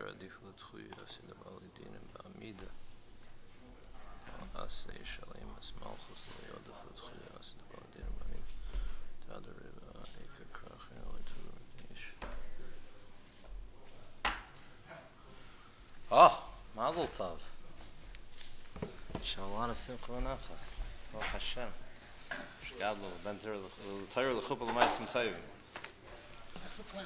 יותר עדיף לתחוי עשי דבר לדינים בעמידה. עשה ישלם אז מלכוס לא עדיף לתחוי עשי דבר לדינים בעמידה. תעדר רבה עיקר כרחי לא יתרו איש. Mazel tov. Shalom simcha v'nachas. Baruch Hashem. Shgadlu, ben Torah l'chuppah l'maisim tovim. That's the plan.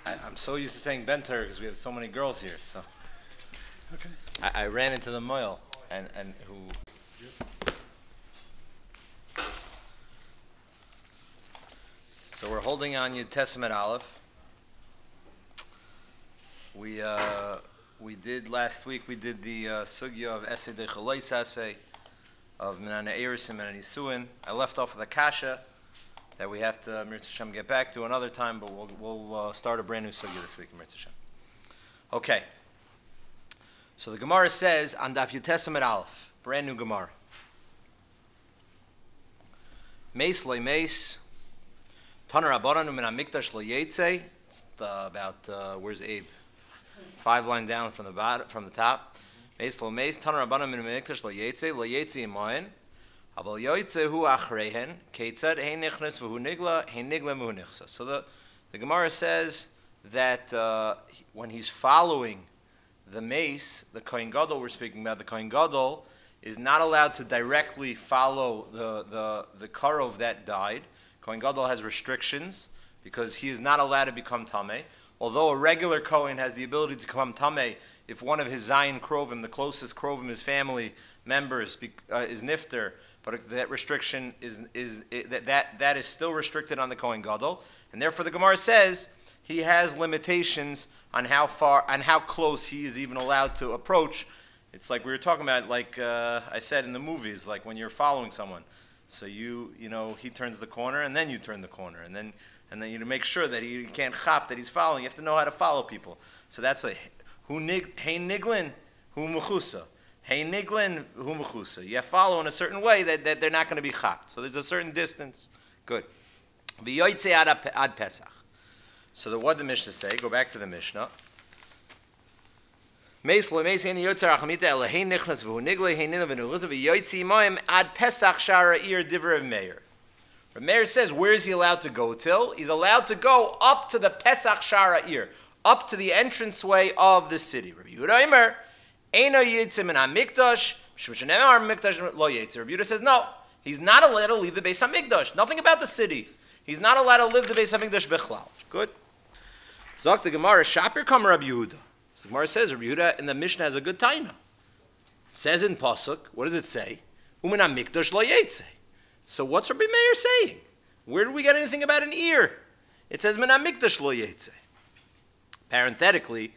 I'm so used to saying ben Torah because we have so many girls here. So Okay. I ran into the moil and who. So we're holding on Yud Testament Aleph. We did last week. We did the sugya of Esei Dechaloi Sasei, of Minan Eiris and Minan Yisuin. I left off with a kasha that we have to Mirz Hashem get back to another time, but we'll start a brand new sugya this week in Mirz Hashem. Okay. So the Gemara says on Daf Yud Testament Aleph, brand new Gemara. Meis loy meis, Taner Rabbanan Minan Mikdash lo Yetze. It's about where's Abe? 5 line down from the bottom, from the top. Meis lo meis, Taner Rabbanan Minan Mikdash lo Yetze imayin. Aval yoytze hu achrehen, ketzad hein nichnas v'hu nigla, hein nigla v'hu nichsa. So the Gemara says that when he's following the mace, the Kohen Gadol we're speaking about, the Kohen Gadol is not allowed to directly follow the karov that died. Kohen Gadol has restrictions because he is not allowed to become tameh. Although a regular Kohen has the ability to become tameh if one of his Zayin Krovim, the closest Krovim, his family members, is nifter, but that restriction that is still restricted on the Kohen Gadol, and therefore the Gemara says he has limitations on how far, on how close he is even allowed to approach. It's like we were talking about, like I said in the movies, like when you're following someone, so you know he turns the corner and then you turn the corner, and then you make sure that he can't chop that he's following. You have to know how to follow people. So that's like hey niglin hu mechusa. Hey niglin hu mechusa. You have to follow in a certain way that they're not going to be chapped. So there's a certain distance. Good. V'yoytze ad Pesach. So what did the Mishnah say? Go back to the Mishnah. Meis lo meis ein yotzar achamita el hein nichnas v'hu nigle hein nina v'nuchutza v'yoytze imayim ad Pesach shara ir divrei Meir. Meir says, where is he allowed to go till? He's allowed to go up to the Pesach Shara Ir, up to the entranceway of the city. Rabbi Yehuda Omer, Eino Yitzim in HaMikdash, Shemar Mikdash Lo Yitzim. Rabbi Yehuda says, no, he's not allowed to leave the Beis HaMikdash. Nothing about the city. He's not allowed to leave the Beis HaMikdash Bechlal. Good. Zok the Gemara, Shapir Kam Rabbi Yehuda. So the Gemara says, Rabbi Yehuda in the Mishnah has a good taina. It says in Pasuk, what does it say? Umin HaMikdash Lo Yitzim. So what's Rabbi Meir saying? Where do we get anything about an ear? It says, Min HaMikdash lo yetze. Parenthetically,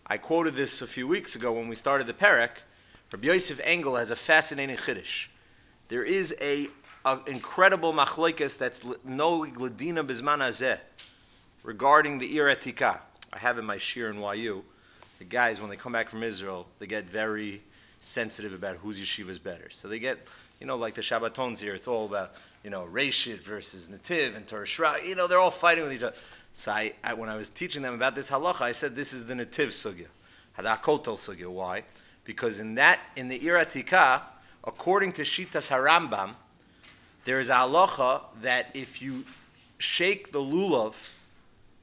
I quoted this a few weeks ago when we started the Perek. Rabbi Yosef Engel has a fascinating chiddush. There is an incredible machlokes that's no gledina bizman hazeh regarding the Ir Etika. I have in my shir in YU, the guys, when they come back from Israel, they get very sensitive about whose yeshiva is better. So they get, like the Shabbatons here, it's all about, Reshit versus Nativ and Torah Shra. They're all fighting with each other. So when I was teaching them about this halacha, I said this is the Nativ sugya, Hadakotel sugya. Why? Because in the Ir Atika, according to Shitas Harambam, there is a halacha that if you shake the lulav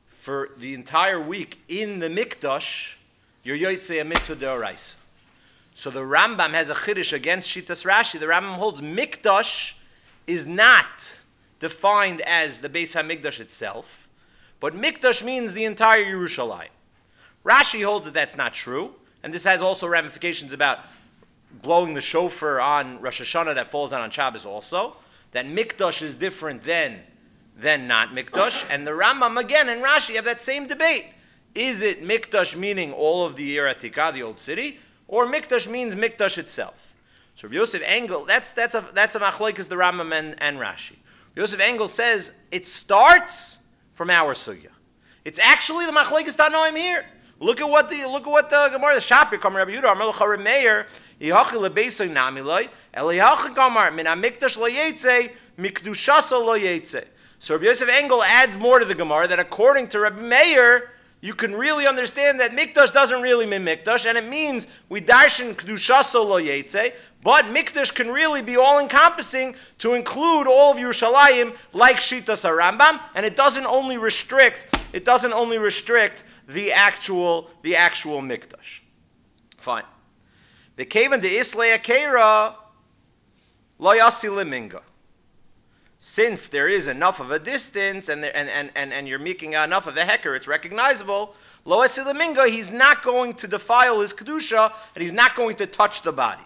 for the entire week in the mikdash, you're yotzei a mitzvah deoraisa. So the Rambam has a chiddush against Shitas Rashi. The Rambam holds Mikdash is not defined as the Beis HaMikdash itself, but Mikdash means the entire Yerushalayim. Rashi holds that that's not true, and this has also ramifications about blowing the shofar on Rosh Hashanah that falls on Shabbos also, that Mikdash is different than not Mikdash, and the Rambam again and Rashi have that same debate. Is it Mikdash meaning all of the Ir Atika, the old city, or Mikdash means Mikdash itself? So Rabbi Yosef Engel, that's a machlokes the Rambam and Rashi. Rabbi Yosef Engel says it starts from our sugya. It's actually the machlokes Tanoim here. Look at what the Gemara, the Shapir Kamar Rabbi Yehuda, Amar l'cha Rabbi Meir, Yihachi lebeisoi namiloi, Elihachi Kamar min hamikdash lo yetze, mikdushasa lo yetze. So Rabbi Yosef Engel adds more to the Gemara that according to Rabbi Meir, you can really understand that Mikdash doesn't really mean Mikdash, and it means we darshan Kedushaso lo yetze, but Mikdash can really be all-encompassing to include all of Yerushalayim like Shitas HaRambam, and it doesn't only restrict the actual Mikdash. Fine. The Kavan de Islay Akera lo yasi leminga. Since there is enough of a distance and you're making enough of a hecker, it's recognizable, lo yasi leminga, he's not going to defile his kedusha and he's not going to touch the body.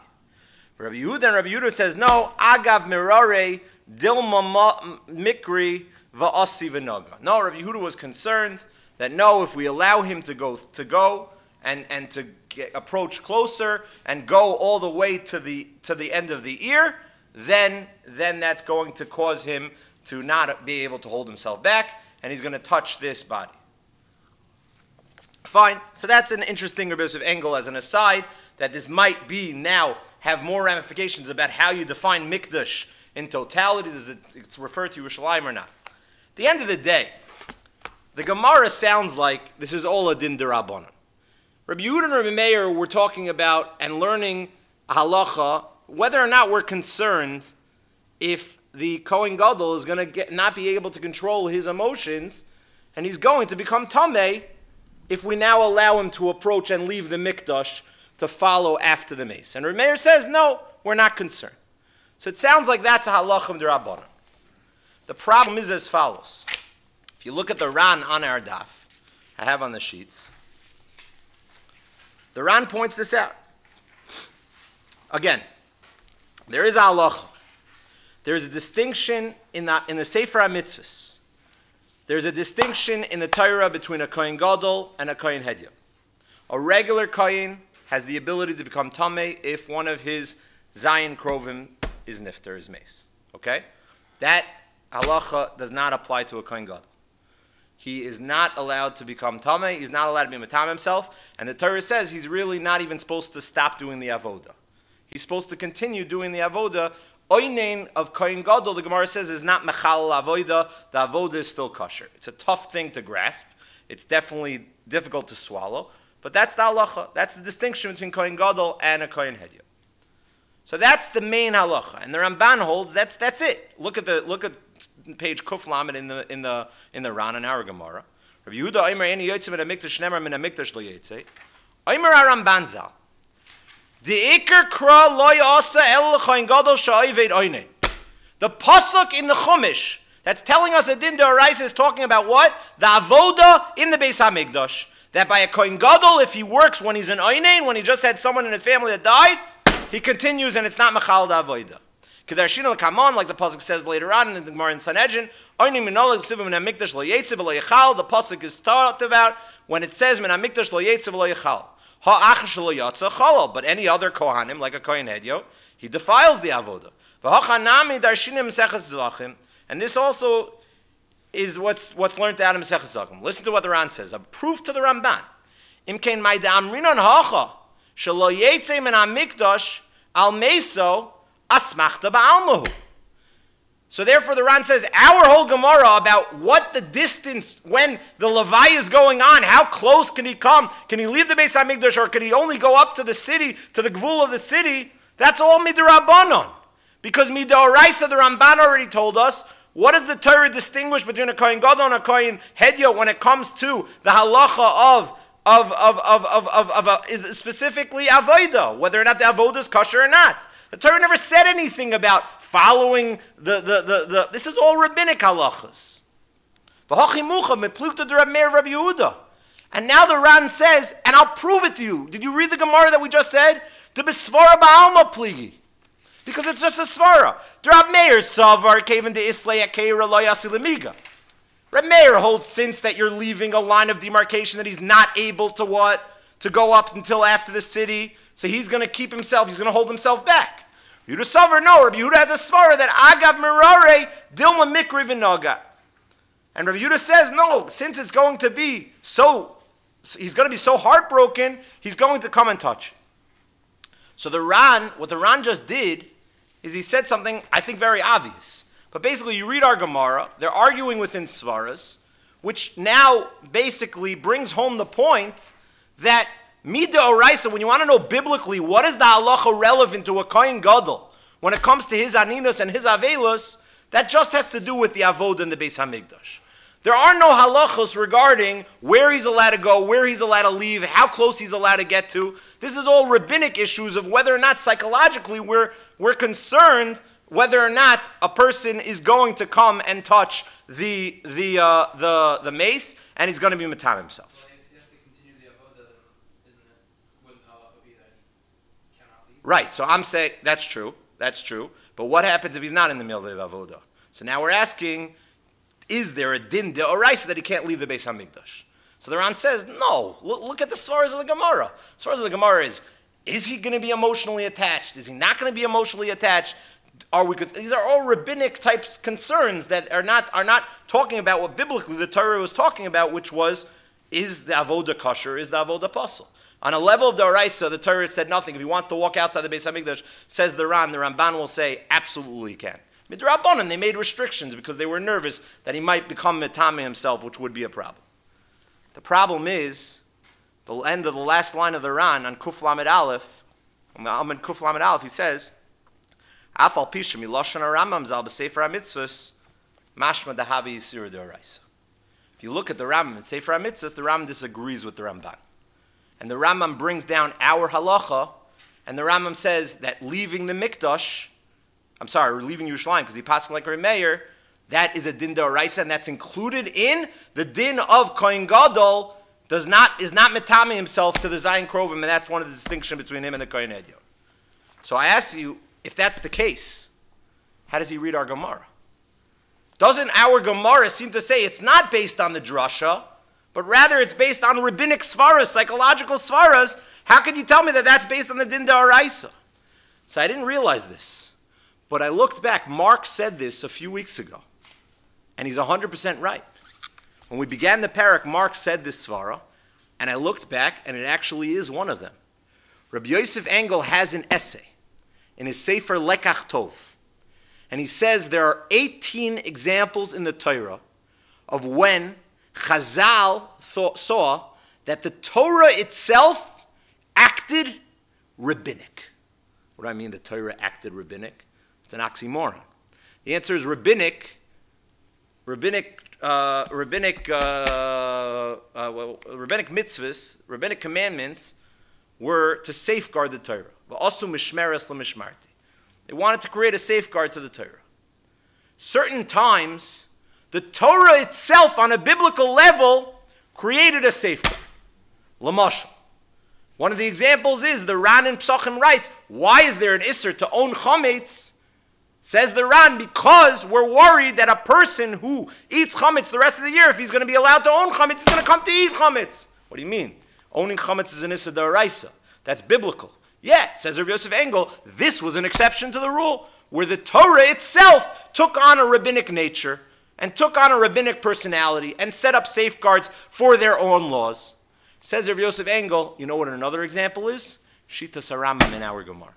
Rabbi Yehuda says, no, agav mirare dilma mikri va'asi v'naga. No, Rabbi Yehuda was concerned that no, if we allow him to go and to approach closer and go all the way to the end of the ear, then that's going to cause him to not be able to hold himself back, and he's going to touch this body. Fine. So that's an interesting Rebbeisiv angle as an aside, that this might be now have more ramifications about how you define Mikdash in totality. Does it's referred to Yerushalayim or not? At the end of the day, the Gemara sounds like this is all a din d'Rabbanan. Rabbi Yehuda and Rabbi Meir were talking about and learning halacha, whether or not we're concerned if the Kohen Gadol is going to not be able to control his emotions, and he's going to become tamei if we now allow him to approach and leave the mikdash to follow after the mace. And Rabbi Meir says, no, we're not concerned. So it sounds like that's a halacha d'Rabbanan. The problem is as follows. If you look at the Ran on our daf, I have on the sheets, the Ran points this out. Again, there is a halacha. There is a distinction in the Sefer HaMitzvos. There's a distinction in the Torah between a Kohen Gadol and a Kohen Hedya. A regular Kohen has the ability to become Tameh if one of his Zayin Krovim is Nifter, is mace. Okay? That halacha does not apply to a Kohen Gadol. He is not allowed to become Tameh. He's not allowed to be Matam himself. And the Torah says he's really not even supposed to stop doing the Avodah. He's supposed to continue doing the Avodah. Oinein of Kohen Gadol, the Gemara says, is not Mechal Avodah. The Avodah is still kosher. It's a tough thing to grasp. It's definitely difficult to swallow. But that's the halacha. That's the distinction between Kohen Gadol and a Kohen Hedya. So that's the main halacha. And the Ramban holds that's it. Look at page Kuf Lamed in the Ran in our Gemara. Rabbi Yehuda Omer Eni Yotzim min Hamikdash Shneimar min Hamikdash Lo Yetze. Omer Ramban Zal. The pasuk in the Chumash that's telling us a din d'oraisa is talking about what? The avoda in the Beis HaMikdash. That by a Kohen Gadol, if he works when he's an oinein, when he just had someone in his family that died, he continues and it's not mechal da avoda. Kedarshina l'kamon, like the pasuk says later on in the Gemara in Sanhedrin, oinein minol l'sivim min hamikdash lo yetziv lo yechal. The pasuk is talked about when it says min hamikdash lo yetziv lo yechal. But any other Kohanim, like a Kohen Hedyo, he defiles the Avodah. And this also is what's learned out of Maseches Zachim. Listen to what the Ran says. A proof to the Ramban. Imkein my da'amrinon hacha shelo yetze min hamikdash al meso asmachta ba'almahu. So therefore the Ran says, our whole Gemara about what the distance, when the Levi is going on, how close can he come? Can he leave the Beis HaMikdash or can he only go up to the city, to the Gvul of the city? That's all Midrabanon. Because Midoraisa, the Ramban already told us, what does the Torah distinguish between a Kohen Gadol and a Kohen Hedya when it comes to the halacha is specifically avodah, whether or not the avodah is kosher or not. The Torah never said anything about following the this is all rabbinic halachas. And now the Ran says, and I'll prove it to you. Did you read the Gemara that we just said? The besvara ba'alma pligi. Because it's just a svara. Rab Meir savar kaven de islay akeira lo yasi lemiga. Reb Meir holds since that you're leaving a line of demarcation that he's not able to what? To go up until after the city. So he's going to keep himself, he's going to hold himself back. Yehuda Savar, no. Rabbi Yehuda has a svara that agav mirare dilma mikri v'noga. And Rabbi Yehuda says, no, since it's going to be so, he's going to be so heartbroken, he's going to come and touch. So the Ran, what the Ran just did, is he said something, I think, very obvious. But basically, you read our Gemara, they're arguing within Svaras, which now basically brings home the point that Mida Oraisa, when you want to know biblically what is the halacha relevant to a Kohen Gadol when it comes to his aninus and his avelus, that just has to do with the avodah in the Beis Hamikdash. There are no halachos regarding where he's allowed to go, where he's allowed to leave, how close he's allowed to get to. This is all rabbinic issues of whether or not psychologically we're concerned whether or not a person is going to come and touch the mace and he's going to be matam himself. Well, if he has to continue the avodah, wouldn't halacha be that he cannot leave? Right, so I'm saying that's true. But what happens if he's not in the middle of the avodah? So now we're asking, is there a din deoraisa that he can't leave the Beis Hamikdash? So the Ran says, no. Look at the svaras of the Gemara. Svaras of the Gemara is he going to be emotionally attached? Is he not going to be emotionally attached? These are all rabbinic types concerns that are not talking about what biblically the Torah was talking about, which was, is the avodah kosher, is the avodah pasul? On a level of the oraisa, the Torah said nothing. If he wants to walk outside the Beis Hamikdash, says the Ramban will say, absolutely he can. Midrabanan, they made restrictions because they were nervous that he might become metame himself, which would be a problem. The problem is, the end of the last line of the Ran on Kuf Lamed Aleph, Kuf Lamed Aleph, he says, Afal Pisha Miloshan Aramam Zal B'Sefer HaMitzvahs Mashma Dahavi Yisir D'Oraisa. If you look at the Rambam in Sefer HaMitzvahs, the Rambam disagrees with the Ramban. And the Rambam brings down our halacha, and the Rambam says that leaving the Mikdash, leaving Yerushalayim, because he passed like a Meir, that is a din d'oraisa, and that's included in the din of Kohen Gadol, is not metame himself to the Zayin Krovim, and that's one of the distinction between him and the Kohen Edyon. So I ask you, if that's the case, how does he read our Gemara? Doesn't our Gemara seem to say it's not based on the drasha, but rather it's based on rabbinic svaras, psychological svaras? How could you tell me that that's based on the din d'oraisa? So I didn't realize this, but I looked back. Mark said this a few weeks ago, and he's 100% right. When we began the parak, Mark said this svara, and I looked back, and it actually is one of them. Rabbi Yosef Engel has an essay in his Sefer Lekach Tov, and he says there are 18 examples in the Torah of when Chazal saw that the Torah itself acted rabbinic. What do I mean the Torah acted rabbinic? It's an oxymoron. The answer is rabbinic mitzvahs, rabbinic commandments were to safeguard the Torah. They wanted to create a safeguard to the Torah. Certain times, the Torah itself, on a biblical level, created a safeguard. L'mashal. One of the examples is the Ran in Psachim writes, why is there an Isser to own chametz? Says the Ran, because we're worried that a person who eats chametz the rest of the year, if he's going to be allowed to own chametz, he's going to come to eat chametz. What do you mean? Owning chametz is an Isser d'oraisa. That's biblical. Yeah, says Rav Yosef Engel, this was an exception to the rule, where the Torah itself took on a rabbinic nature and took on a rabbinic personality and set up safeguards for their own laws. Says Rav Yosef Engel, you know what another example is? Shitas HaRambam in our Gemara.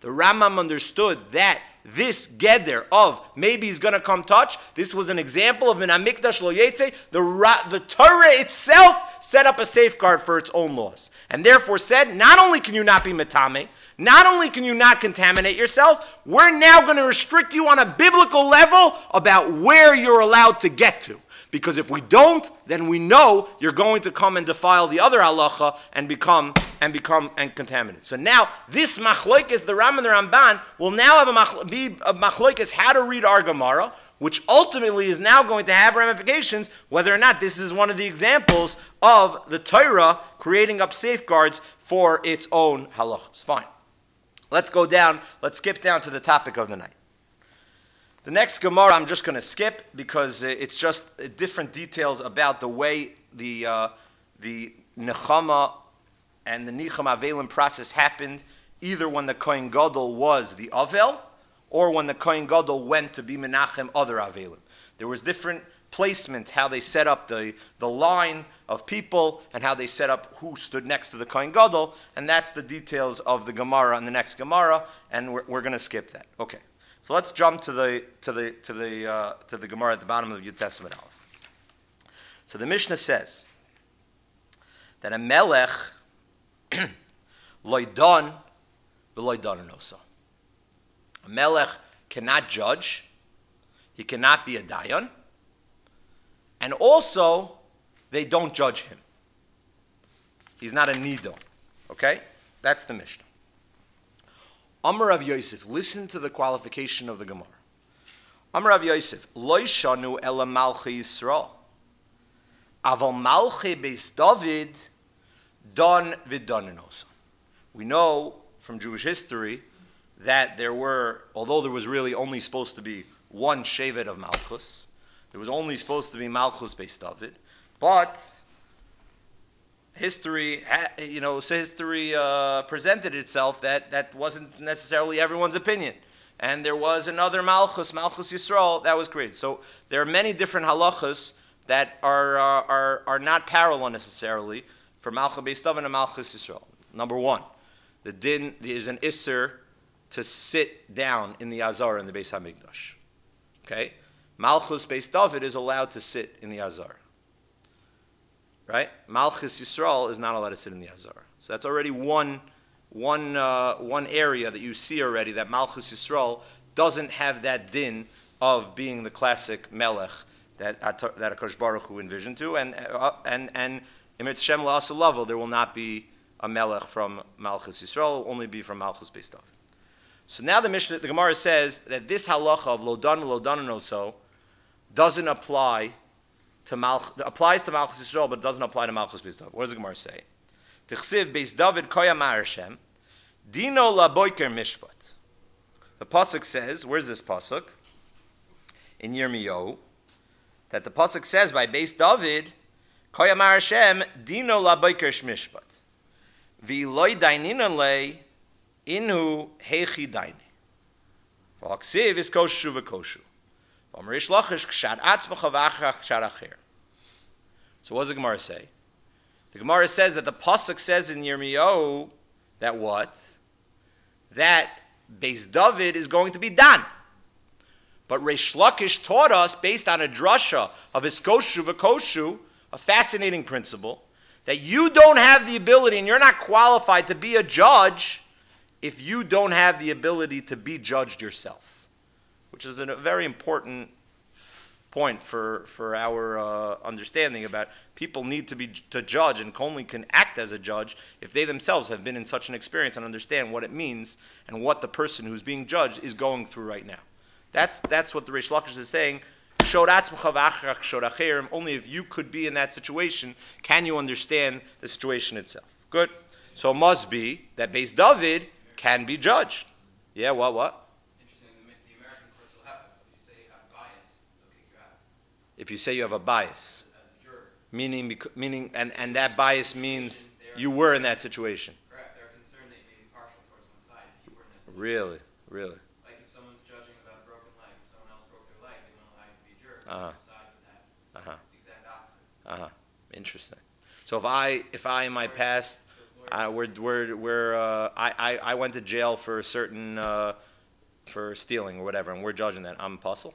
The Rambam understood that this geder of maybe he's going to come touch, this was an example of Min HaMikdash Lo Yetze. The Torah itself set up a safeguard for its own laws. And therefore said, not only can you not be metame, not only can you not contaminate yourself, we're now going to restrict you on a biblical level about where you're allowed to get to. Because if we don't, then we know you're going to come and defile the other halacha and become contaminated. So now this machlokes, the Ram and the Ramban, will now have be a machlokes how to read our Gemara, which ultimately is now going to have ramifications whether or not this is one of the examples of the Torah creating up safeguards for its own halachas. Fine. Let's go down. Let's skip down to the topic of the night. The next Gemara I'm just going to skip because it's just different details about the way the Nechama and the Nicham Avelim process happened, either when the Kohen Gadol was the Avel or when the Kohen Gadol went to be Menachem other Avelim. There was different placement, how they set up the line of people and how they set up who stood next to the Kohen Gadol, and that's the details of the Gemara in the next Gemara, and we're going to skip that. Okay. So let's jump to the Gemara at the bottom of the Yud Testament Aleph. So the Mishnah says that a melech loydon v'loydon also. A melech cannot judge, he cannot be a dayan, and also they don't judge him. He's not a nido. Okay? That's the Mishnah. Amar Rav Yosef, listen to the qualification of the Gemara. Amar Rav Yosef, Lo shanu ela malchei Yisrael. Aval malchei Beis David don v'donin also. We know from Jewish history that there were, although there was really only supposed to be one shevet of Malchus, there was only supposed to be Malchus Beis David, but history presented itself that wasn't necessarily everyone's opinion. And there was another Malchus Yisrael, that was created. So there are many different halachas that are not parallel necessarily for Malchus Beis David and Malchus Yisrael. Number one, the din is an isser to sit down in the Azar in the Beis HaMikdash. Okay? Malchus Beis David is allowed to sit in the Azar. Right? Malchus Yisrael is not allowed to sit in the Azar. So that's already one area that you see already, that Malchus Yisrael doesn't have that din of being the classic melech that HaKadosh Baruch Hu envisioned to, and Emir Shem La'asa level, there will not be a melech from Malchus Yisrael, it will only be from Malchus Beis David. So now the Gemara says that this halacha of lodan also doesn't apply applies to Malchus Yisrael, but it doesn't apply to Malchus Beis David. What does the Gemara say? Tichsiv Beis David koya ma'arshem, dino la boiker mishpat. The pasuk says, where's this pasuk? In Yirmiyahu, that the pasuk says by Beis David, koya ma'arshem, dino la boiker mishpat. V'loi daininan le, inu heichi daini. V'aksiv is koshu v'koshu. So what does the Gemara say? The Gemara says that the pasuk says in Yirmiyahu that what? That Beis David is going to be done. But Reish Lakish taught us, based on a drasha of his koshu v'koshu, a fascinating principle, that you don't have the ability and you're not qualified to be a judge if you don't have the ability to be judged yourself. Which is a very important point for our understanding about people need to judge and only can act as a judge if they themselves have been in such an experience and understand what it means and what the person who's being judged is going through right now. That's what the Reish Lakish is saying. Only if you could be in that situation can you understand the situation itself. Good. So it must be that Beis David can be judged. Yeah, what? If you say you have a bias, meaning, and that bias means you were in that situation. Correct. They're concerned that you may be partial towards one side if you were in that situation. Really. Like if someone's judging about a broken leg, if someone else broke their leg, they won't allow you to be a juror. Side with that. It's the exact opposite. Interesting. So if I in my past, I went to jail for a certain for stealing or whatever, and we're judging that, I'm a puzzle.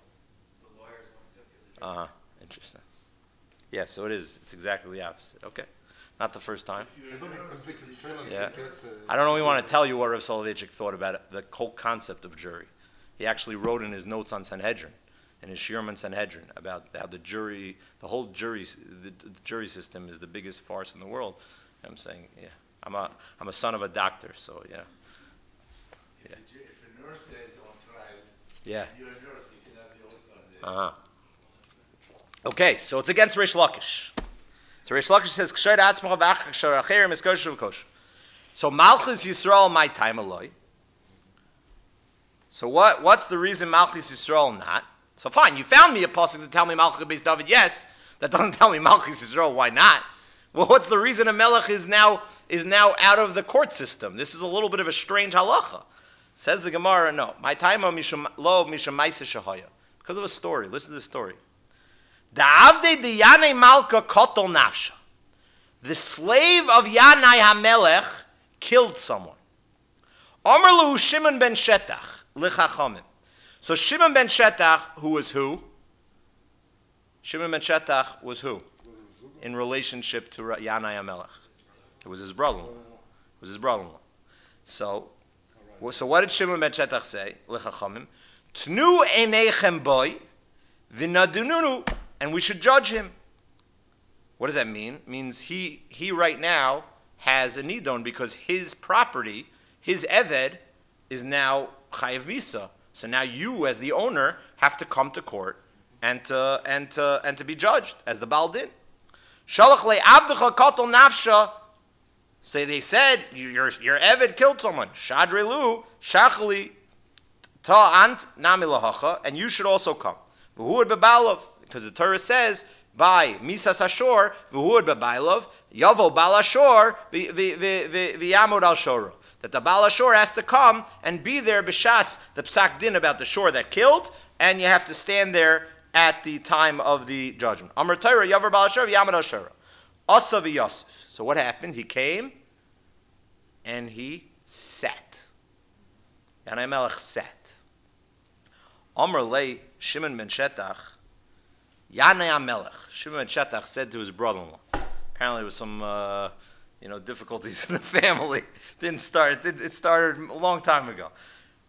Interesting. Yeah, so it is. It's exactly the opposite. Okay. Not the first time. Yeah. I don't really want to tell you what Rav Soloveitchik thought about it, the whole concept of jury. He actually wrote in his notes on Sanhedrin, in his Shiurim on Sanhedrin, about how the whole jury system is the biggest farce in the world. And I'm saying, yeah, I'm a son of a doctor, so yeah. If a nurse is on trial, yeah. You're a nurse, you cannot be also on the... Okay, so it's against Reish Lakish. So Reish Lakish says, so Malchus Yisrael my time aloi. So what's the reason Malchus Yisrael not? So fine, you found me a pasuk to tell me Malchus Beis David, yes. That doesn't tell me Malchus Yisrael, why not? Well, what's the reason a melech is now out of the court system? This is a little bit of a strange halacha. Says the Gemara, no. My time lo mishum ma'aseh shahaya. Because of a story. Listen to this story. The slave of Yanai HaMelech killed someone. Omerlu Shimon ben Shetach lichachamim. So Shimon ben Shetach, who was who? Shimon ben Shetach was who? in relationship to Yanai HaMelech? It was his brother-in-law. It was his brother-in-law. So what did Shimon ben Shetach say? L'chachamim, Tnu einechem boy, v'nadununu, and we should judge him. What does that mean? It means he right now has a nidon because his property, his eved, is now chayiv misa. So now you, as the owner, have to come to court and to be judged as the Baal Din. Shalach le'avdecha katol nafsha. So they said your eved killed someone. Shadrelu shachli ta'ant nami lahacha, and you should also come. V'huad bebalov, because the Torah says by misas ashor v'huad bebalov yavo bal ashor v'yamod al shoro. That the bal ashor has to come and be there b'shas the psak din about the shor that killed, and you have to stand there at the time of the judgment. Amar Torah yavar bal ashor v'yamod al shoro. Asa v'yosef. So what happened? He came and he sat. Yanai Melech sat. Amar lei Shimon ben Shetach. Yanai Melech. Shimon ben Shetach said to his brother-in-law. Apparently there was some difficulties in the family. It started a long time ago.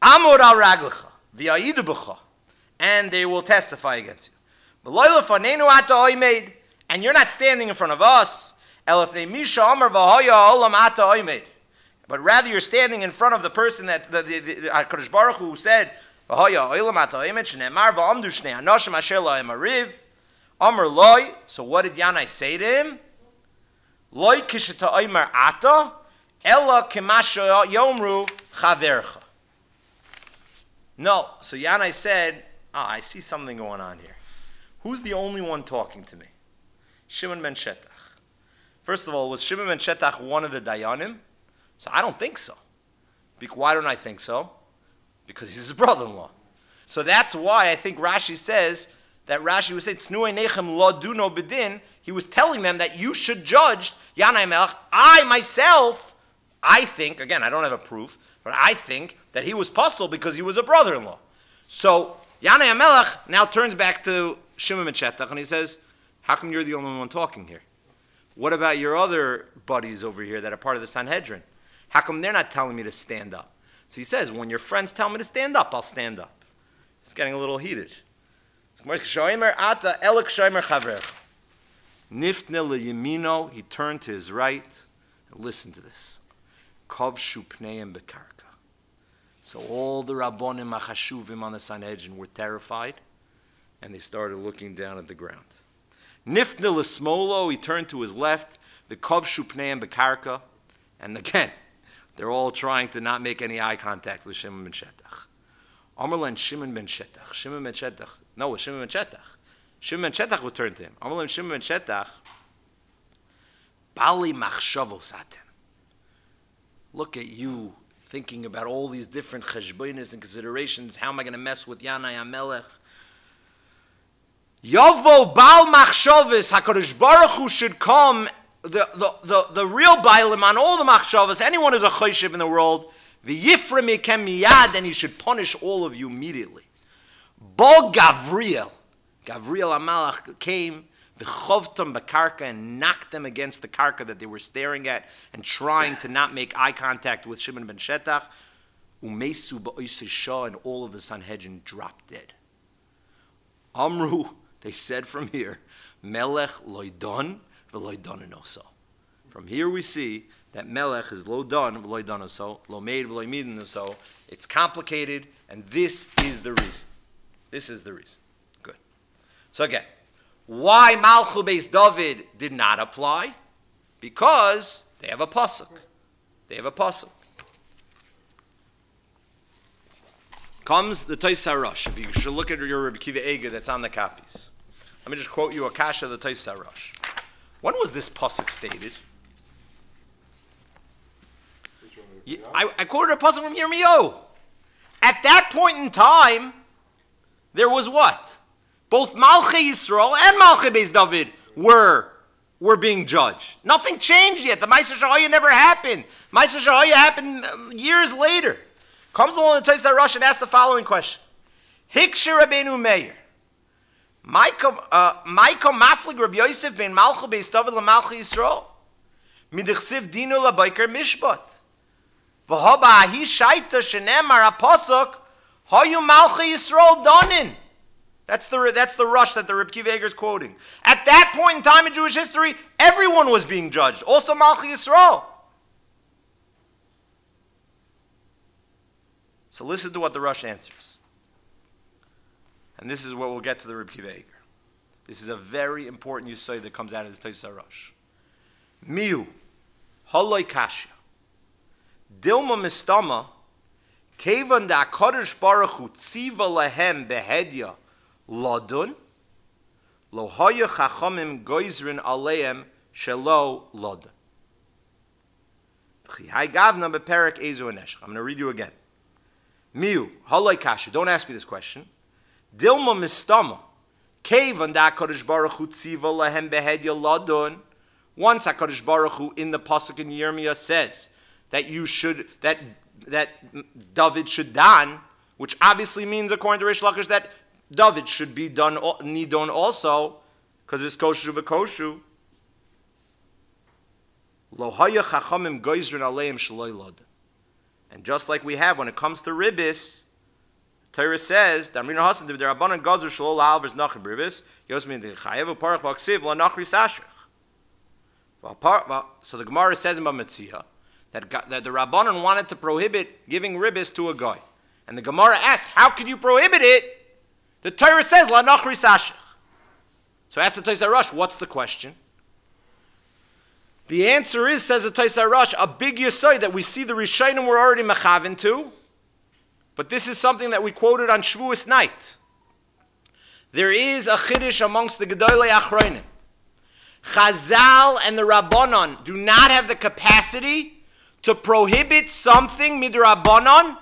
Amor al raglecha v'yayidu b'cha, and they will testify against you. V'lo lefanenu ata oimed, and you're not standing in front of us. Elefnei misha amar v'hoya olam ata oimed, but rather you're standing in front of the person that the HaKadosh Baruch Hu said v'hoya olam ata oimed shneimar v'amdu shnei anoshim asher la'em ariv amar loy. So what did Yanai say to him? Loy kishita oimer ata ella kemasha yomru chavercha. No. So Yanai said, I see something going on here. Who's the only one talking to me? Shimon ben Shetach. First of all, was Shimon ben Shetach one of the Dayanim? So I don't think so. Why don't I think so? Because he's his brother-in-law. So that's why I think Rashi says that Rashi was saying, Tnu einechem lo duno bedin. He was telling them that you should judge Yanai Melech. I think, again, I don't have a proof, but I think that he was puzzled because he was a brother-in-law. So Yanai Melech now turns back to Shimon ben Shetach and he says, how come you're the only one talking here? What about your other buddies over here that are part of the Sanhedrin? How come they're not telling me to stand up? So he says, when your friends tell me to stand up, I'll stand up. It's getting a little heated. Niftne leyemino, he turned to his right. And listen to this. Kovshu pneim bekarka. So all the Rabbonim Achashuvim on the Sanhedrin were terrified, and they started looking down at the ground. Niftne lesmolo, he turned to his left. The kovshu pneim bekarka, and again, they're all trying to not make any eye contact with Shimon ben Shetach. Amarlan Shimon ben Shetach. Shimon ben Shetach. No, Shimon ben Shetach. Shimon ben Shetach would turn to him. Amarlan Shimon ben Shetach. Bali machshavos atem. Look at you thinking about all these different cheshbonos and considerations. How am I going to mess with Yanai HaMelech? Yavo bal machshavos. HaKadosh Baruch Hu should come. The real bailim on all the machshavos. Anyone who's a choshev in the world. V'yifrem yekem miyad, and he should punish all of you immediately. Bo Gavriel HaMalach came, v'chovtam b'karka, and knocked them against the karka that they were staring at and trying to not make eye contact with Shimon ben Shetach. Umesu ba'oisei shah, and all of the Sanhedrin dropped dead. Amru, they said from here, Melech loydon v'loydonenoso. From here we see that Melech is lo don v'loydonenoso, lo made v'loymidenoso. It's complicated, and this is the reason. This is the reason. Good. So again, why Malchut Beis David did not apply? Because they have a pasuk. They have a pasuk. Comes the Tais HaRosh. If you should look at your Rebbe Kiva Eger that's on the copies. Let me just quote you a kasha of the Tais HaRosh. When was this pasuk stated? I quoted a pasuk from Yirmiyahu. At that point in time, there was what? Both Malchei Yisrael and Malchei Beis David were being judged. Nothing changed yet. The Ma'aser Shahaya never happened. Ma'aser Shahaya happened years later. Comes along the Tais HaRosh and asks the following question. Hiksher Rabbeinu Meir. Maiko maflig Rabbi Yosef ben Malchut Beis David LaMalchi Yisrael. Midichsiv dinu labayker mishpat. V'haba ahi shaita shenemar apasuk hayu Malchi Yisrael donin. That's the rush that the Reb Kiva Eger is quoting. At that point in time in Jewish history, everyone was being judged, also Malchi Yisrael. So listen to what the rush answers. And this is what we'll get to the Reb Kiva Eger. This is a very important yesod that comes out of this Tosas Rush. Miu, haloi kashya, dilma mistama, kevan da Kodesh Baruch Hu tziva lahem behedya ladun, lo haya chachamim goizrin aleim shelo ladun. V'chihai gavna beperek ezu aneshach. I'm going to read you again. Miu, haloi kashya. Don't ask me this question. Dilma mistama, kevan da Kodesh Baruch Hu tziva lahem behedya ladun. Once HaKadosh Baruch Hu in the pasuk in Yirmiyah says that that David should dan, which obviously means according to Rish Lakish that David should be done nidon also because of his koshu v'koshu. Lo haya chachamim goizrin aleim shaloi lod. And just like we have when it comes to ribis, Torah says Damrina Hasan the Rabbanan Gazer Shalol Alvers Nachri Ribis Yosmin the Chayev Parach Vaksiv La Nachri Sashrich. So the Gemara says in Bamitzia that the Rabbanan wanted to prohibit giving ribis to a guy, and the Gemara asks, "How could you prohibit it?" The Torah says La Nachri Sashrich. So ask the Tosas Rush, what's the question? The answer is, says the Tosas Rush, a big yesod that we see the Rishonim were already mechaven to. But this is something that we quoted on Shavuos night. There is a chiddush amongst the Gedolei Achronim. Chazal and the Rabbanon do not have the capacity to prohibit something midrabbanon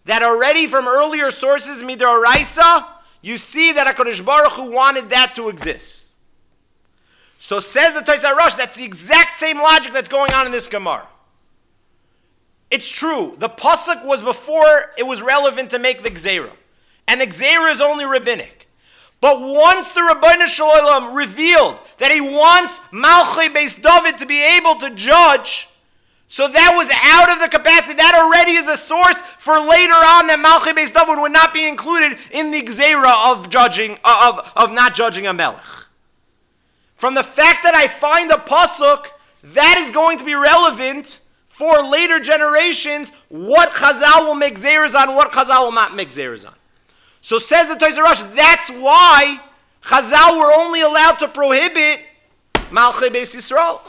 that already from earlier sources midoraisa, you see that HaKadosh Baruch Hu wanted that to exist. So says the Tosas Rush, that's the exact same logic that's going on in this Gemara. It's true, the pasuk was before it was relevant to make the Gzeira. And the Gzeira is only rabbinic. But once the Rabbeinu Shalom revealed that he wants Malchut Beis David to be able to judge, so that was out of the capacity. That already is a source for later on that Malchut Beis David would not be included in the Gzeira of judging, of not judging a melech. From the fact that I find a pasuk, that is going to be relevant for later generations, what Chazal will make Gzeiras on, what Chazal will not make Gzeiras on. So says the Tosas Rush, that's why Chazal were only allowed to prohibit Malchut Beis Yisrael.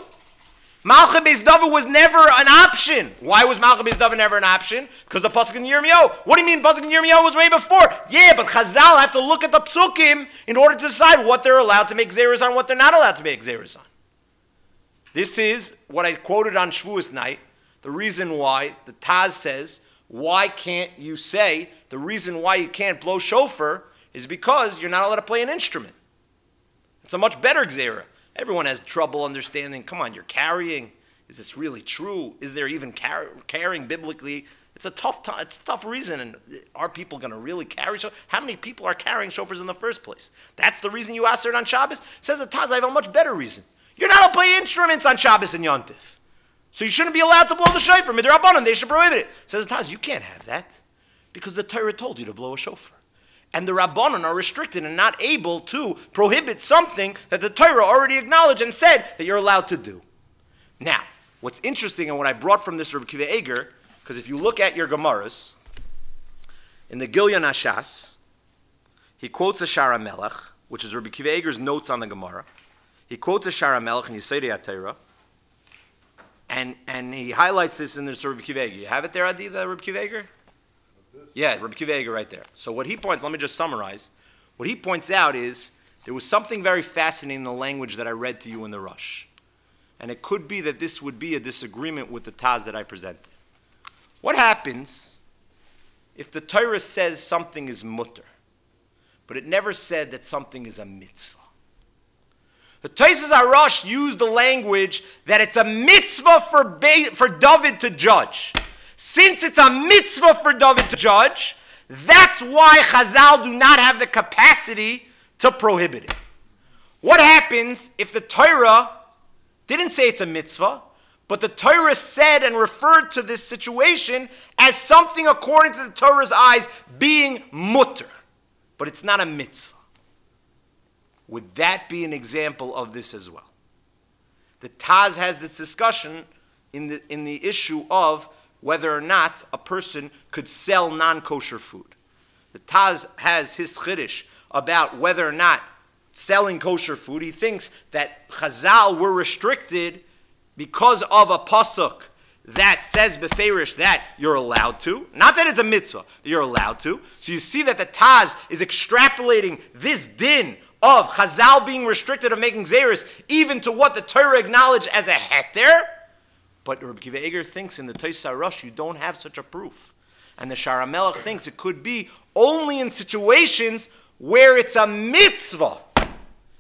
Malchut Beis David was never an option. Why was Malchut Beis David never an option? Because the pasuk in Yirmiyahu. What do you mean pasuk in Yirmiyahu was way before? Yeah, but Chazal have to look at the psukim in order to decide what they're allowed to make Gzeiras on, what they're not allowed to make Gzeiras on. This is what I quoted on Shavuos night. The reason why the Taz says, why can't you say the reason why you can't blow shofar is because you're not allowed to play an instrument. It's a much better gzeira. Everyone has trouble understanding, come on, you're carrying. Is this really true? Is there even carrying biblically? It's a tough reason. And are people going to really carry shofar? How many people are carrying shofars in the first place? That's the reason you asked it on Shabbos? Says the Taz, I have a much better reason. You're not allowed to play instruments on Shabbos and Yom Tov. So you shouldn't be allowed to blow the shofar. Midrabanan, they should prohibit it. Says the Taz, you can't have that because the Torah told you to blow a shofar. And the Rabbanan are restricted and not able to prohibit something that the Torah already acknowledged and said that you're allowed to do. Now, what's interesting and what I brought from this Reb Kiva Eger, because if you look at your Gemaras, in the Gilyon Hashas, he quotes a Shara Melech, which is Reb Kiva Eger's notes on the Gemara. He quotes a Shara Melech in Yesodei HaTorah, and he highlights this in the Reb Kiva Eger. You have it there, Adi, the Reb Kiva Eger? Yeah, Reb Kiva Eger right there. So what he points, let me just summarize. What he points out is there was something very fascinating in the language that I read to you in the Rush. And it could be that this would be a disagreement with the Taz that I presented. What happens if the Torah says something is mutter, but it never said that something is a mitzvah? The Tosas Rush used the language that it's a mitzvah for David to judge. Since it's a mitzvah for David to judge, that's why Chazal do not have the capacity to prohibit it. What happens if the Torah didn't say it's a mitzvah, but the Torah said and referred to this situation as something according to the Torah's eyes being mutter, but it's not a mitzvah? Would that be an example of this as well? The Taz has this discussion in the issue of whether or not a person could sell non-kosher food. The Taz has his chiddush about whether or not selling kosher food. He thinks that Chazal were restricted because of a pasuk that says beferish that you're allowed to. Not that it's a mitzvah, that you're allowed to. So you see that the Taz is extrapolating this din of Chazal being restricted of making zeres even to what the Torah acknowledged as a heter. But Rabbi Akiva Eiger thinks in the Tois Harosh you don't have such a proof. And the Shara Melech thinks it could be only in situations where it's a mitzvah.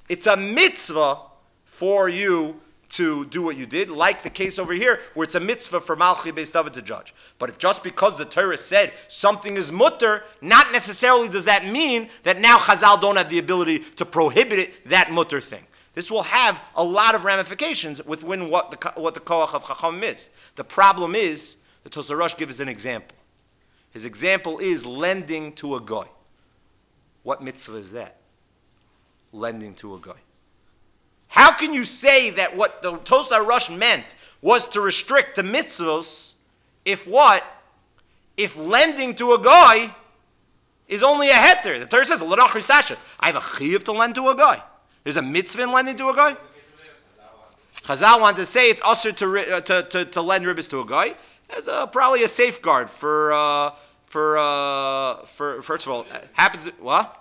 It's a mitzvah for you to do what you did, like the case over here, where it's a mitzvah for Malchut Beis David to judge. But if just because the Torah said something is mutter, not necessarily does that mean that now Chazal don't have the ability to prohibit it, that mutter thing. This will have a lot of ramifications within what the koach of Chacham is. The problem is, the Tosar Rosh gives an example. His example is lending to a goy. What mitzvah is that? Lending to a goy. How can you say that what the Tosar Rosh meant was to restrict the mitzvahs if what? If lending to a goy is only a heter. The Torah says, I have a chiyuv to lend to a goy. There's a mitzvah in lending to a goy. Chazal want to say it's usher to lend ribbis to a goy as probably a safeguard for first of all, happens what?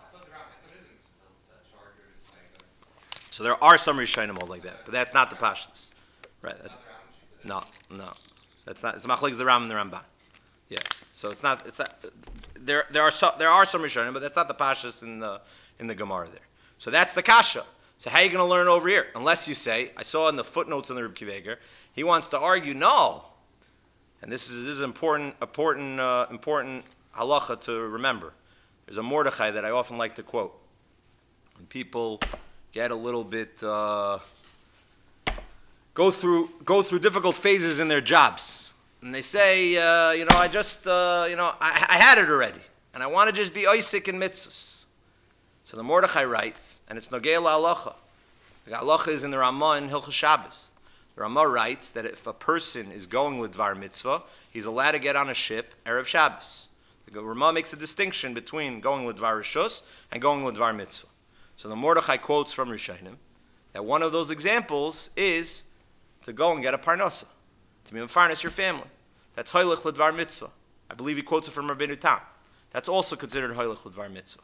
So there are some Rishonim like that, but that's not the Pashtus, right? No, that's not. It's machlokes the Ram and the Ramban. Yeah, so it's not. There are some Rishonim, but that's not the Pashtus in the Gemara there. So that's the kasha. So how are you going to learn over here? Unless you say, I saw in the footnotes in the Reb Akiva Eiger, he wants to argue no, and this is important halacha to remember. There's a Mordechai that I often like to quote when people get a little bit go through difficult phases in their jobs, and they say, I just I had it already, and I want to just be oisik in mitzvahs. So the Mordechai writes, and it's nogei la'alacha. The halacha is in the Ramah in Hilchos Shabbos. The Ramah writes that if a person is going l'dvar mitzvah, he's allowed to get on a ship erev Shabbos. The Ramah makes a distinction between going l'dvar rishus and going l'dvar mitzvah. So the Mordechai quotes from Rishonim that one of those examples is to go and get a parnasa, to be mefarnes your family. That's hoylech l'dvar mitzvah. I believe he quotes it from Rabbeinu Tam. That's also considered hoylech l'dvar mitzvah.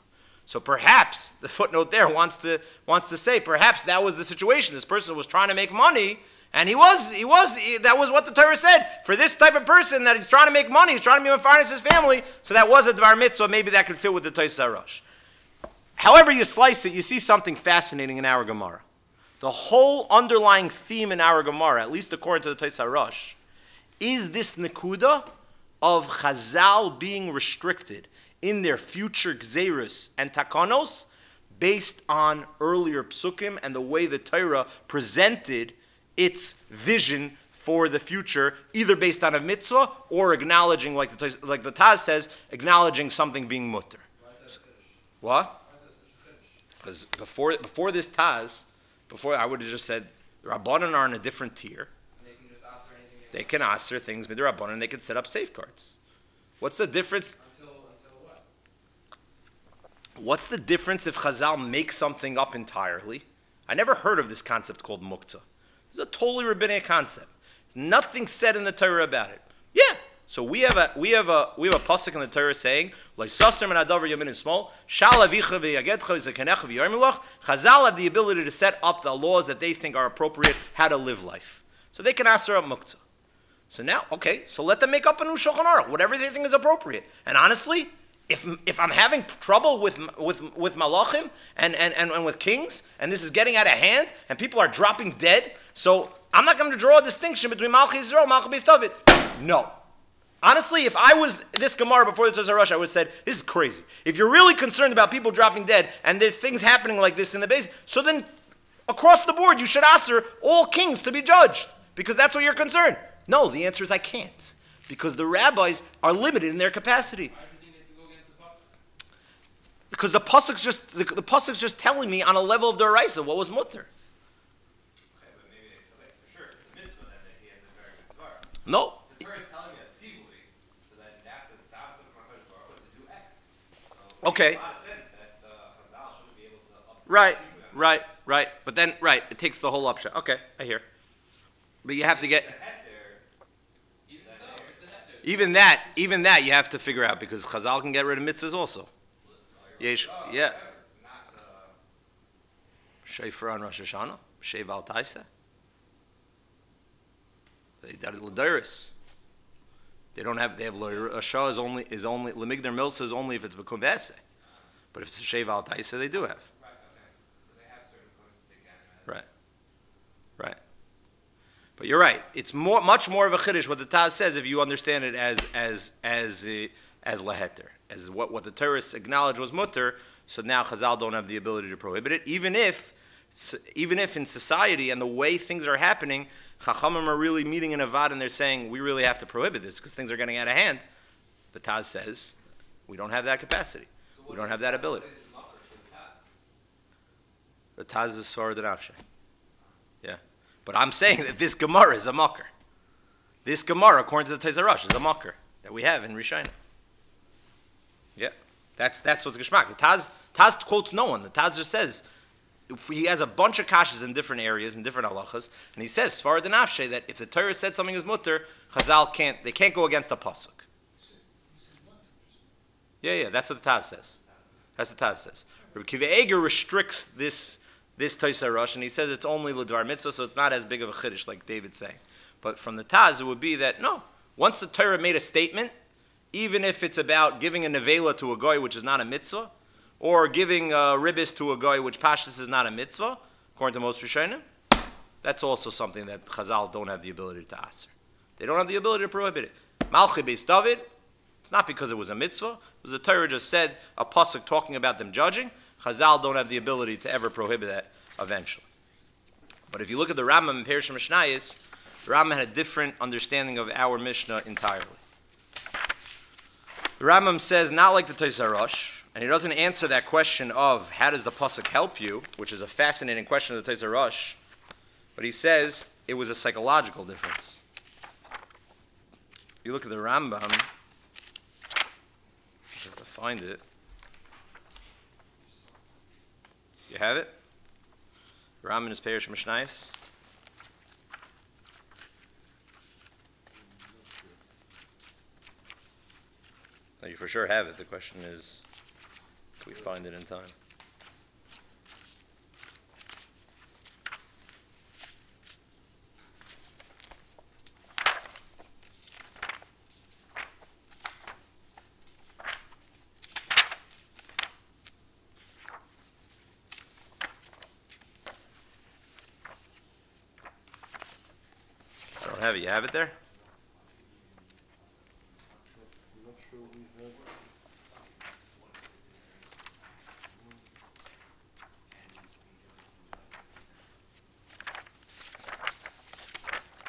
So perhaps the footnote there wants to say perhaps that was the situation. This person was trying to make money, and that was what the Torah said for this type of person that he's trying to make money. He's trying to be mefarnes his family. So that was a dvar mitzvah. Maybe that could fit with the Tois Harosh. However you slice it, you see something fascinating in our Gemara. The whole underlying theme in our Gemara, at least according to the Tois Harosh, is this nekuda of Chazal being restricted in their future gzeiros and takanos based on earlier psukim and the way the Torah presented its vision for the future, either based on a mitzvah or acknowledging, like the Taz says, acknowledging something being mutter. What? Because before this Taz, I would have just said the Rabbanan are in a different tier. And they can just ask for anything. They can ask for things with the Rabbanan. They can set up safeguards. What's the difference? Until what? What's the difference if Chazal makes something up entirely? I never heard of this concept called muktzah. It's a totally rabbinic concept. There's nothing said in the Torah about it. Yeah. So we have a pasuk in the Torah saying, Chazal have the ability to set up the laws that they think are appropriate, how to live life. So they can ask her a muktzah. So now, okay, so let them make up a new Shulchan Aruch, whatever they think is appropriate. And honestly, if I'm having trouble with malachim and with kings, and this is getting out of hand, and people are dropping dead, so I'm not going to draw a distinction between Malchut Yisrael and Malchut Beis David. No. Honestly, if I was this Gemara before the Tozer Rush, I would have said, this is crazy. If you're really concerned about people dropping dead and there's things happening like this in the base, so then across the board you should answer all kings to be judged because that's what you're concerned. No, the answer is I can't because the rabbis are limited in their capacity. Why do you think they can go against the pasuk? Because the pasuk's just telling me on a level of the Oraisa what was mutter. Okay, but maybe for sure, if it's a mitzvah, then he has a very good svara. No. The Torah is telling me that tzivui, so that that's a tzavs of Makadosh Baruch Hu to do X. So Okay. it makes a lot of sense that Chazal shouldn't be able to upgrade Right, tzivui. right. But then, it takes the whole upshot. Okay, I hear. But you have to get, It's a het there. Even so, it's a het there. even that you have to figure out because Chazal can get rid of mitzvahs also. Yesh, yeah. Not Shofar on Rosh Hashanah, Shev al Taisa. They did L'Dairis. They have L'Ashah is only L'Migdar Milsa is only if it's B'kum V'eseh. But if it's Shev al Taisa, they do have. right. Okay, so they have certain points that they can. Right. But you're right. It's much more of a chiddush what the Taz says if you understand it as laheter, as what the terrorists acknowledged was mutter. So now Chazal don't have the ability to prohibit it, even if in society and the way things are happening, Chachamim are really meeting in Avad and they're saying we really have to prohibit this because things are getting out of hand. The Taz says we don't have that capacity. We don't have that ability. What is the makar for the Taz? The Taz is Svarah D'Nafshe. Yeah. But I'm saying that this Gemara is a makar. This Gemara, according to the Tozer Rush, is a makar that we have in Rishayna. Yeah. That's what's Geshmak. The Taz quotes no one. The Taz just says, if he has a bunch of kashas in different areas, in different halachas, and he says, Svarah D'Nafshe, that if the Torah said something is mutter, Chazal they can't go against the pasuk. Yeah, that's what the Taz says. That's what the Taz says. Rabbi Kiva Eger restricts this Tozer Rush, and he says it's only L'Dvar Mitzvah, so it's not as big of a chiddush like David's saying. But from the Taz, it would be that, no, once the Torah made a statement, even if it's about giving a nevela to a goy, which is not a mitzvah, or giving a ribis to a goy, which pashtus is not a mitzvah, according to most Rishonim, that's also something that Chazal don't have the ability to answer. They don't have the ability to prohibit it. Malchut Beis David, it's not because it was a mitzvah. It was the Torah just said a pasuk talking about them judging. Chazal don't have the ability to ever prohibit that eventually. But if you look at the Rambam in Perush Mishnayos, the Rambam had a different understanding of our Mishnah entirely. The Rambam says, not like the Tozer Rush, and he doesn't answer that question of how does the pasuk help you, which is a fascinating question of the Tozer Rush, but he says it was a psychological difference. You look at the Rambam, you have to find it. You have it? Rambam is Perush Mishnayos. No, you for sure have it. The question is, can we find it in time? I don't have it. You have it there?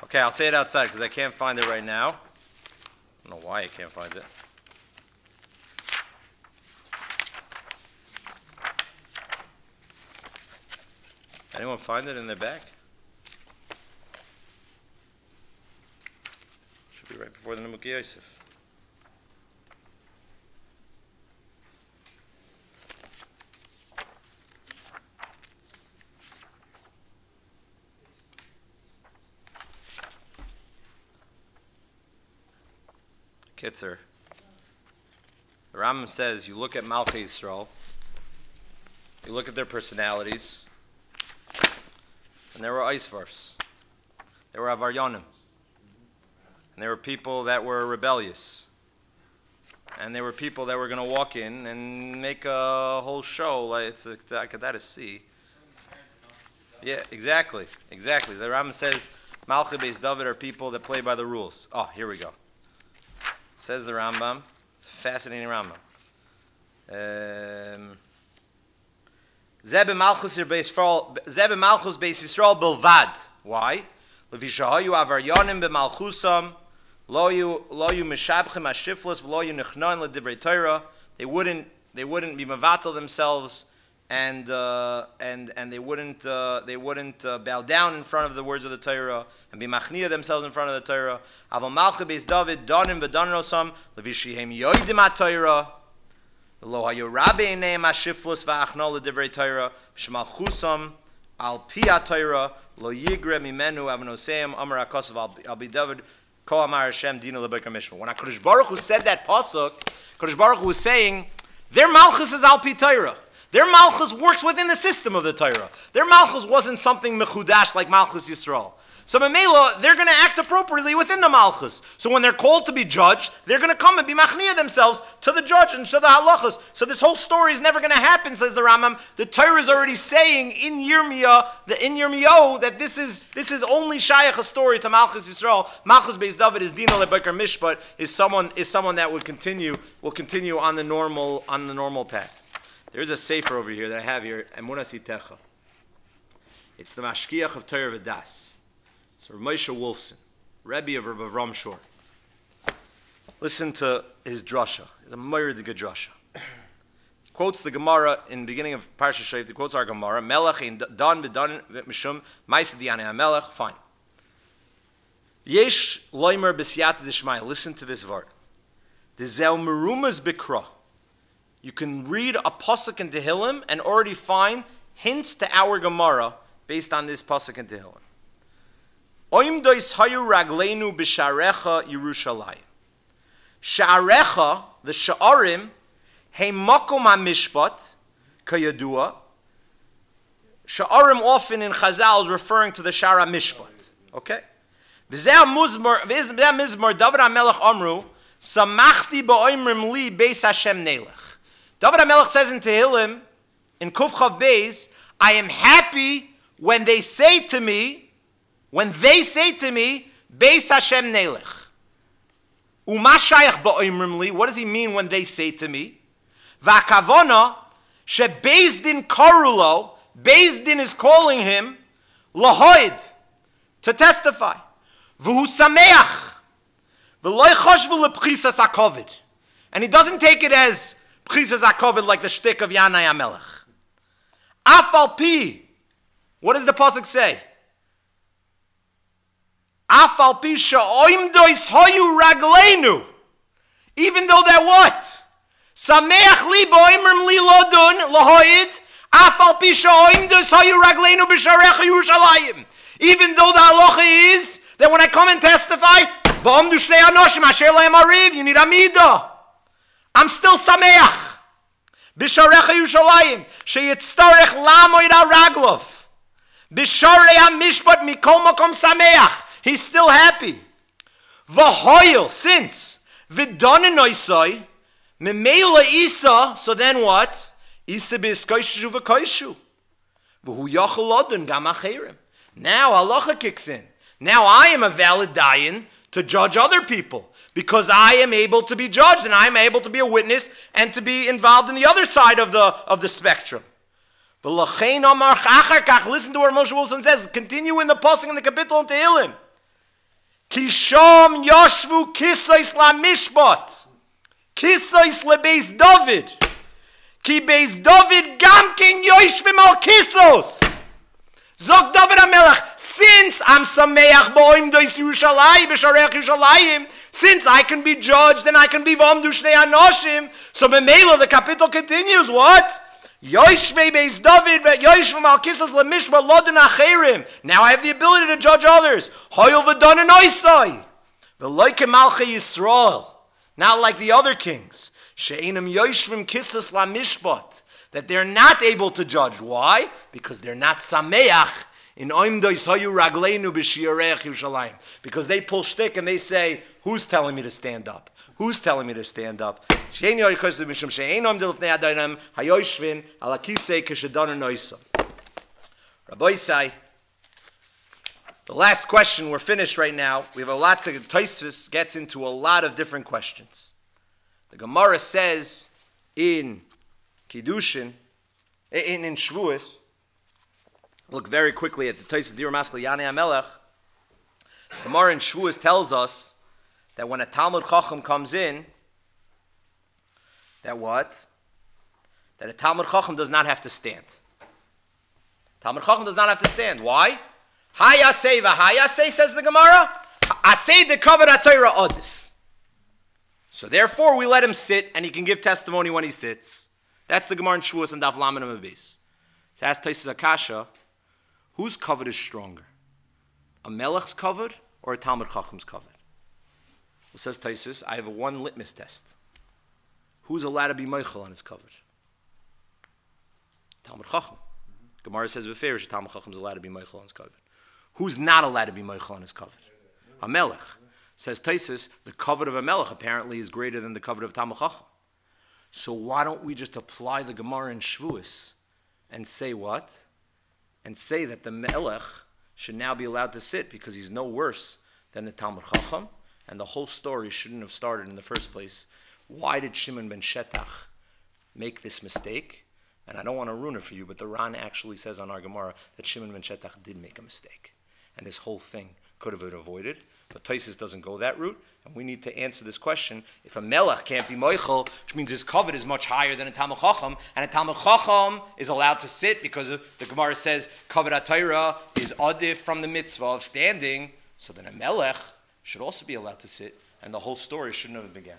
Okay, I'll say it outside because I can't find it right now. I don't know why I can't find it. Anyone find it in their bag? Should be right before the Nimuk Yosef. Kitzer. The Rambam says you look at Malchei Yisrael, you look at their personalities, and there were Eisvarfs. There were Avaryanim. And there were people that were rebellious. And there were people that were going to walk in and make a whole show like it's a Kedah see. Yeah, exactly. The Rambam says Malchut Beis David are people that play by the rules. Oh, here we go. Says the Rambam. It's a fascinating Rambam. Zeb Malchus Beis Yisrael Bilvad. Why? Levishahayu avaryanim b'malchusam lo yu mishabchim ashiflos v'lo yu nechnon l'divrei Torah. They wouldn't be mevatel themselves and they wouldn't bow down in front of the words of the Torah and be machniya themselves in front of the Torah. Aval Malchus Beis David danim v'danosam levishihem yoidim ha-Torah. Lo hayu rabbi neim ashiflos v'achno l'divrei Torah v'shmalchusam al pi ha-Torah lo yigre mimenu avnoseim amar HaKosav al bi David ko amar Hashem dina lebekar mishma. When HaKadosh Baruch Hu said that pasuk, HaKadosh Baruch Hu was saying their malchus is al pi Torah. Their malchus works within the system of the Torah. Their malchus wasn't something mechudash like Malchus Yisrael. So Memela, they're going to act appropriately within the malchus. So when they're called to be judged, they're going to come and be machniya themselves to the judge and to the halachas. So this whole story is never going to happen, says the Rambam. The Torah is already saying in Yirmiyahu that this is only shayach a story to Malchus Yisrael. Malchus Beis David is dina lebekar mishpat, is someone that will continue on the normal path. There's a sefer over here that I have here, Emunas Itecha. It's the Mashkiach of Torah V'das. It's Rav Moshe Wolfson, Rebbe of Rav Avram Shor. Listen to his drasha. It's a myriad good drasha. He quotes the Gemara in the beginning of Parsha Shayv. He quotes our Gemara. Melech in Dan v'dan mishum ma'aseh diyanei Melech. Fine. Yesh loimer b'siyata d'shmai. Listen to this word. D'zeu merumas b'kra. You can read a pasuk in Tehillim and already find hints to our Gemara based on this pasuk in Tehillim. Oim dois hayu ragleinu b'sharecha Yerushalayim. Sha'arecha, the sha'arim, he makom ha-mishpat, kayadua. Sha'arim often in Chazal is referring to the Shara Mishpat. Okay? V'zeh mizmor David HaMelech Amru, samachti ba'oimrim li beis Hashem nelech. David HaMelech says in Tehillim, in Kuf Chav Beis, I am happy when they say to me, Beis Hashem Nelech. Uma shayach ba'oimrim li, what does he mean when they say to me? Va'kavona, she Beis Din karulo, Beis Din is calling him, lahoid, to testify. V'hu sameach, v'loi choshvu lepchisas hakovid. And he doesn't take it as P'chisas hakovid like the shtick of Yanai HaMelech. Afal pi. What does the pasuk say? Afal pi she'oim dois hoyu ragleinu. Even though that what? Sameach li bo'imrim li lodun lahoyid. Afal pi she'oim dois hoyu ragleinu b'sharecha Yerushalayim. Even though the halacha is that when I come and testify, ba'om du shnei anoshim asher lehem ariv, you need amida. I'm still sameach. B'sharecha Yerushalayim. Sheyitztarech lamoid ha-raglov. B'sharei ha-mishpat mikol makom sameach. He's still happy. V'hoyel, since. V'donen oisoi. Memela isa. So then what? Isa b'iskoishu v'koishu. V'hu yachol odun gam acherim. Now halacha kicks in. Now I am a valid dayan to judge other people. Because I am able to be judged and I am able to be a witness and to be involved in the other side of the spectrum. Listen to what Moshe Wilson says. Continue in the pasuk in the capital in Tehillim. Kisham yoshvu kisais la mishpat. Kisais le Beis David. Ki Beis David gamkin yoshvim al kisos. Zog David HaMelech, since I'm sameach bo'im dois Yerushalayim, b'sharech Yerushalayim, since I can be judged and I can be v'amdu shnei anoshim, so Memela, the capital continues, what? Yoshvei Beis David, yoshvei malkisas lemishma lodin acherim. Now I have the ability to judge others. Hoyel v'donen oisai. V'loike malchei Yisrael. Not like the other kings. She'enim yoshvim kisas la mishpat. That they're not able to judge. Why? Because they're not sameach in oim dois hayu ragleinu b'shiarech Yerushalayim. Because they pull shtick and they say, who's telling me to stand up? Who's telling me to stand up? She'ein yorikosu mishum she'ein oim delfnei adonam hayoshvin ala kisei k'shedonen oisam. Rabbi Isai, The last question, we're finished right now. We have a lot to, Tosfos gets into a lot of different questions. The Gemara says in Kiddushin, in Shavuos, look very quickly at the Tosfos Dir Maskal Yanei HaMelech. The Gemara in Shavuos tells us that when a Talmud Chacham comes in, that what? That a Talmud Chacham does not have to stand. Talmud Chacham does not have to stand. Why? Hayasei v'hayasei, says the Gemara. Asei de kavod HaTorah odif. So therefore, we let him sit, and he can give testimony when he sits. That's the Gemara in Shavuos and Daf Lamed Amud Beis. So ask Tosfos Akasha, whose kavod is stronger? A Melech's kavod or a Talmud Chacham's kavod? Well, says Tosfos, I have a one litmus test. Who's allowed to be meichel on his kavod? Talmud Chacham. Gemara says beferish Talmud Chacham is allowed to be meichel on his kavod. Who's not allowed to be meichel on his kavod? A Melech. Says Tosfos, the kavod of a Melech apparently is greater than the kavod of Talmud Chacham. So why don't we just apply the Gemara in Shavuos and say what? And say that the Melech should now be allowed to sit because he's no worse than the Talmud Chacham, and the whole story shouldn't have started in the first place. Why did Shimon ben Shetach make this mistake? And I don't want to ruin it for you, but the Ran actually says on our Gemara that Shimon ben Shetach did make a mistake. And this whole thing could have been avoided. But Tosfos doesn't go that route, and we need to answer this question. If a Melech can't be Moichel, which means his kavod is much higher than a Talmud Chacham, and a Talmud Chacham is allowed to sit because the Gemara says kavod HaTorah is adif from the mitzvah of standing, so then a Melech should also be allowed to sit, and the whole story shouldn't have begun.